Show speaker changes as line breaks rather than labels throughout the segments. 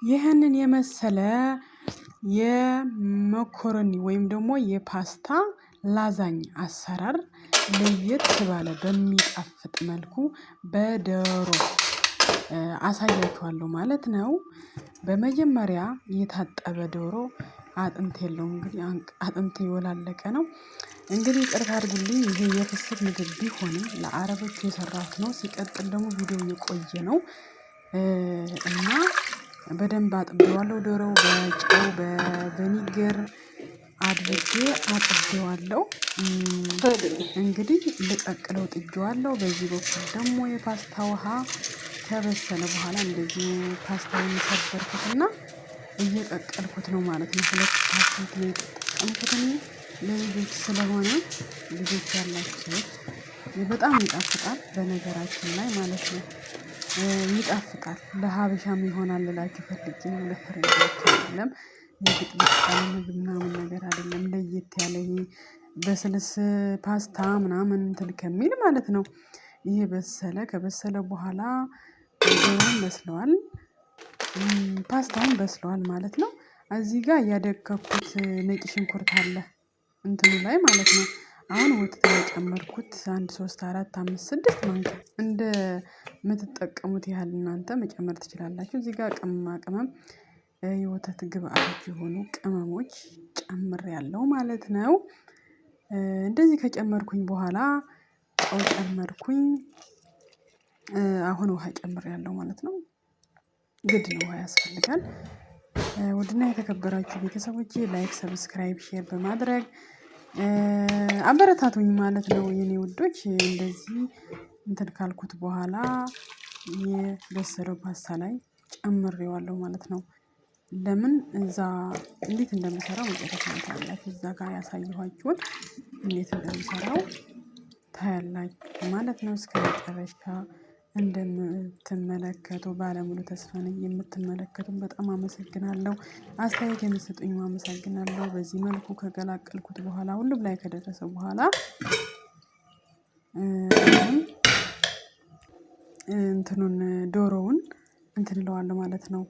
ይህንን የመሰለ የመኮረኒ ወይም ደግሞ የፓስታ ላዛኝ አሰራር ለየት ባለ በሚጣፍጥ መልኩ በዶሮ አሳያችኋለሁ ማለት ነው። በመጀመሪያ የታጠበ ዶሮ አጥንት የለውም። እንግዲህ አጥንት የወላለቀ ነው። እንግዲህ ይቅርታ አድርጉልኝ። ይሄ የፍስክ ምግብ ቢሆንም ለአረቦች የሰራሁት ነው። ሲቀጥል ደግሞ ቪዲዮ የቆየ ነው እና በደንብ አጥቤዋለሁ። ዶሮው በጨው በቪኒገር አድርጌ አጥቤዋለሁ። እንግዲህ ልቀቅለው ጥጄዋለሁ። በዚህ በኩል ደግሞ የፓስታ ውሃ ከበሰለ በኋላ እንደዚህ ፓስታውን ሰበርኩትና እየቀቀልኩት ነው ማለት ነው። ሁለት ፓስታ ነው የተጠቀምኩት ለልጆች ስለሆነ ልጆች ያላችሁ ሰዎች በጣም ይጣፍጣል በነገራችን ላይ ማለት ነው። ይጣፍጣል ለሀበሻም ይሆናል ልላችሁ ፈልጌ ነው። ለፈረንጆች አይደለም። የግጥምጥ ያለ ምግብ ምናምን ነገር አይደለም። ለየት ያለ ይሄ በስልስ ፓስታ ምናምን እንትን ከሚል ማለት ነው። ይሄ በሰለ ከበሰለ በኋላ ዶሮውን በስለዋል፣ ፓስታውን በስለዋል ማለት ነው። እዚህ ጋር ያደቀኩት ነጭ ሽንኩርት አለ እንትኑ ላይ ማለት ነው። አሁን ወተት የጨመርኩት 1 3 4 5 6 ማንኪያ እንደ ምትጠቀሙት ያህል እናንተ መጨመር ትችላላችሁ። እዚህ ጋር ቅመማ ቅመም የወተት ግብአቶች የሆኑ ቅመሞች ጨምሬያለሁ ማለት ነው። እንደዚህ ከጨመርኩኝ በኋላ ጨው ጨመርኩኝ። አሁን ውሃ ጨምሬያለሁ ማለት ነው። ግድ ነው፣ ውሃ ያስፈልጋል። ውድና የተከበራችሁ ቤተሰቦቼ ላይክ፣ ሰብስክራይብ፣ ሼር በማድረግ አበረታቱኝ ማለት ነው የኔ ውዶች። እንደዚህ እንትን ካልኩት በኋላ የበሰለው ፓስታ ላይ ጨምሬዋለሁ ማለት ነው። ለምን እዛ እንዴት እንደምሰራው መጨረሻ ታያላችሁ። እዛ ጋር ያሳየኋችሁን እንዴት እንደምሰራው ታያላችሁ ማለት ነው። እስከ መጨረሻ እንደምትመለከቱ ባለሙሉ ተስፋ ነኝ። የምትመለከቱን በጣም አመሰግናለሁ። አስተያየት የምትሰጡኝ አመሰግናለሁ። በዚህ መልኩ ከቀላቀልኩት በኋላ ሁሉም ላይ ከደረሰ በኋላ እንትኑን ዶሮውን እንትን እለዋለሁ ማለት ነው።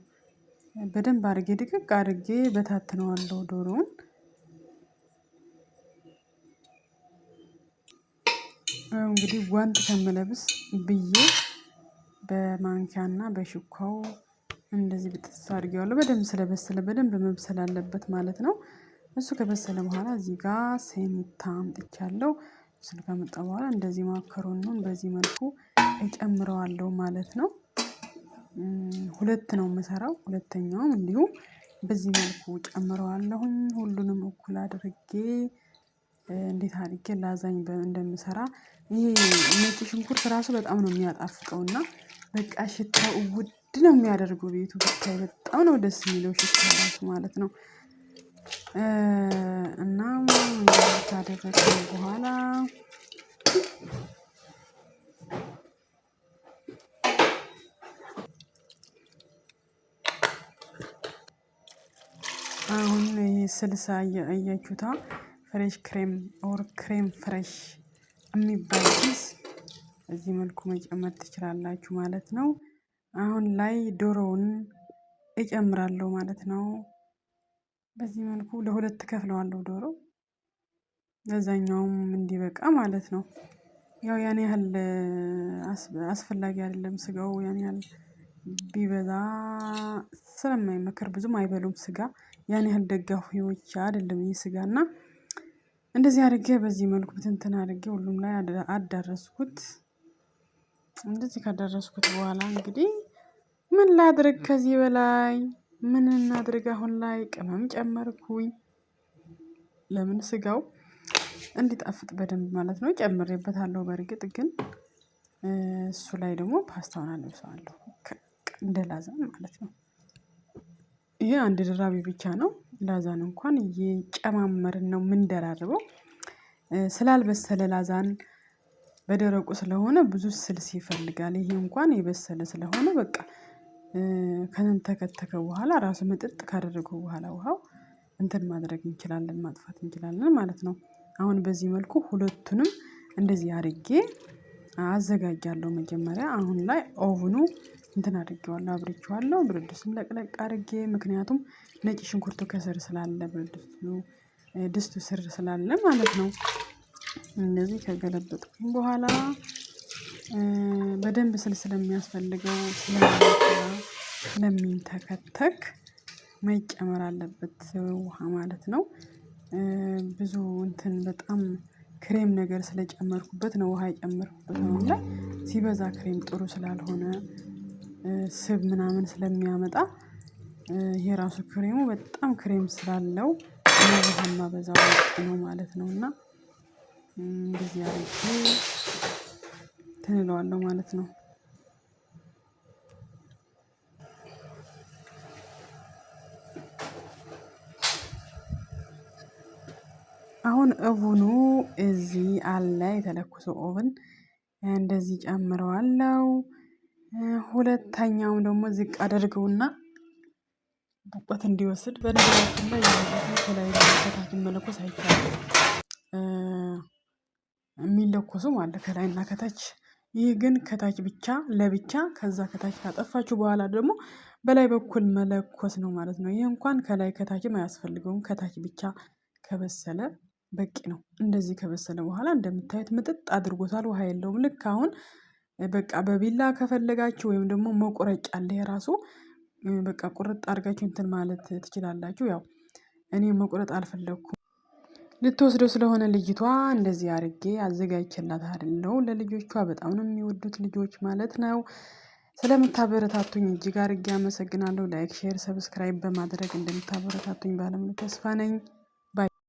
በደንብ አድርጌ ድቅቅ አድርጌ በታትነዋለሁ ዶሮውን። እንግዲህ ጓንት ከምለብስ ብዬ በማንኪያና በሹካው እንደዚህ ብጥስ አድርጌዋለሁ። በደንብ ስለበሰለ በደንብ መብሰል አለበት ማለት ነው። እሱ ከበሰለ በኋላ እዚህ ጋር ሴኒታ አምጥቻለሁ። እሱን ካመጣሁ በኋላ እንደዚህ ማከሮኑን በዚህ መልኩ እጨምረዋለሁ ማለት ነው። ሁለት ነው የምሰራው። ሁለተኛውም እንዲሁ በዚህ መልኩ ጨምረዋለሁኝ። ሁሉንም እኩል አድርጌ እንዴት አድርጌ ላዛኝ እንደምሰራ ይሄ ነጭ ሽንኩርት ራሱ በጣም ነው የሚያጣፍጠው እና በቃ ሽታው ውድ ነው የሚያደርገው ቤቱ ብታይ በጣም ነው ደስ የሚለው ሽታው ራሱ ማለት ነው። እና እንደዚህ ካደረግን በኋላ አሁን ይሄ ስልሳ አያችሁታ ፍሬሽ ክሬም ኦር ክሬም ፍሬሽ የሚባል ቺዝ እዚህ መልኩ መጨመር ትችላላችሁ ማለት ነው። አሁን ላይ ዶሮውን እጨምራለሁ ማለት ነው። በዚህ መልኩ ለሁለት ከፍለዋለሁ ዶሮ ለዛኛውም እንዲበቃ ማለት ነው። ያው ያን ያህል አስፈላጊ አይደለም ስጋው ያን ያህል ቢበዛ ስለማይመከር ብዙም አይበሉም ስጋ ያን ያህል ደጋፊዎች አይደለም ይህ ስጋ እና እንደዚህ አድርጌ በዚህ መልኩ ብትንትን አድርጌ ሁሉም ላይ አዳረስኩት። እንደዚህ ካዳረስኩት በኋላ እንግዲህ ምን ላድርግ ከዚህ በላይ ምን እናድርግ? አሁን ላይ ቅመም ጨመርኩኝ። ለምን ስጋው እንዲጣፍጥ በደንብ ማለት ነው ጨምሬበታለሁ። በርግጥ ግን እሱ ላይ ደግሞ ፓስታውን አለብሰዋለሁ እንደ ላዛን ማለት ነው። ይሄ አንድ ድራቢ ብቻ ነው። ላዛን እንኳን እየጨማመርን ነው የምንደራርበው። ስላልበሰለ ላዛን በደረቁ ስለሆነ ብዙ ስልስ ይፈልጋል። ይሄ እንኳን የበሰለ ስለሆነ በቃ ከተንተከተከ በኋላ ራሱ መጥጥ ካደረገው በኋላ ውሃው እንትን ማድረግ እንችላለን ማጥፋት እንችላለን ማለት ነው። አሁን በዚህ መልኩ ሁለቱንም እንደዚህ አድርጌ አዘጋጃለሁ። መጀመሪያ አሁን ላይ ኦቭኑ እንትን አድርጌዋለሁ አብርቼዋለሁ። ብረት ድስቱን ለቅለቅ አድርጌ ምክንያቱም ነጭ ሽንኩርቱ ከስር ስላለ ድስቱ ስር ስላለ ማለት ነው። እንደዚህ ከገለበጥኩኝ በኋላ በደንብ ስለሚያስፈልገው ስለሚንተከተክ መጨመር አለበት ውሃ ማለት ነው። ብዙ እንትን በጣም ክሬም ነገር ስለጨመርኩበት ነው ውሃ የጨመርኩበት ነው። ላይ ሲበዛ ክሬም ጥሩ ስላልሆነ ስብ ምናምን ስለሚያመጣ ይሄ ራሱ ክሬሙ በጣም ክሬም ስላለው በዛው ነው ማለት ነው። እና እንደዚህ አድርጌ እንትን እለዋለሁ ማለት ነው። አሁን ኦቭኑ እዚህ አለ የተለኮሰ ኦቭን እንደዚህ ጨምረዋለሁ። ሁለተኛውም ደግሞ ዝቅ አድርገውና ሙቀት እንዲወስድ በነገራችን ላይ ከላይ ከታች መለኮስ አይቻልም። የሚለኮሱም አለ ከላይና ከታች። ይህ ግን ከታች ብቻ ለብቻ ከዛ ከታች ካጠፋችሁ በኋላ ደግሞ በላይ በኩል መለኮስ ነው ማለት ነው። ይህ እንኳን ከላይ ከታችም አያስፈልገውም ከታች ብቻ ከበሰለ በቂ ነው። እንደዚህ ከበሰለ በኋላ እንደምታዩት ምጥጥ አድርጎታል ውሃ የለውም። ልክ አሁን በቃ በቢላ ከፈለጋችሁ ወይም ደግሞ መቁረጫ አለ የራሱ በቃ ቁርጥ አድርጋችሁ እንትን ማለት ትችላላችሁ። ያው እኔ መቁረጥ አልፈለኩም። ልትወስደው ስለሆነ ልጅቷ እንደዚህ አድርጌ አዘጋጅቼላታለሁ። ለልጆቿ በጣም ነው የሚወዱት ልጆች ማለት ነው። ስለምታበረታቱኝ እጅግ አድርጌ አመሰግናለሁ። ላይክ ሼር ሰብስክራይብ በማድረግ እንደምታበረታቱኝ ባለሙሉ ተስፋ ነኝ።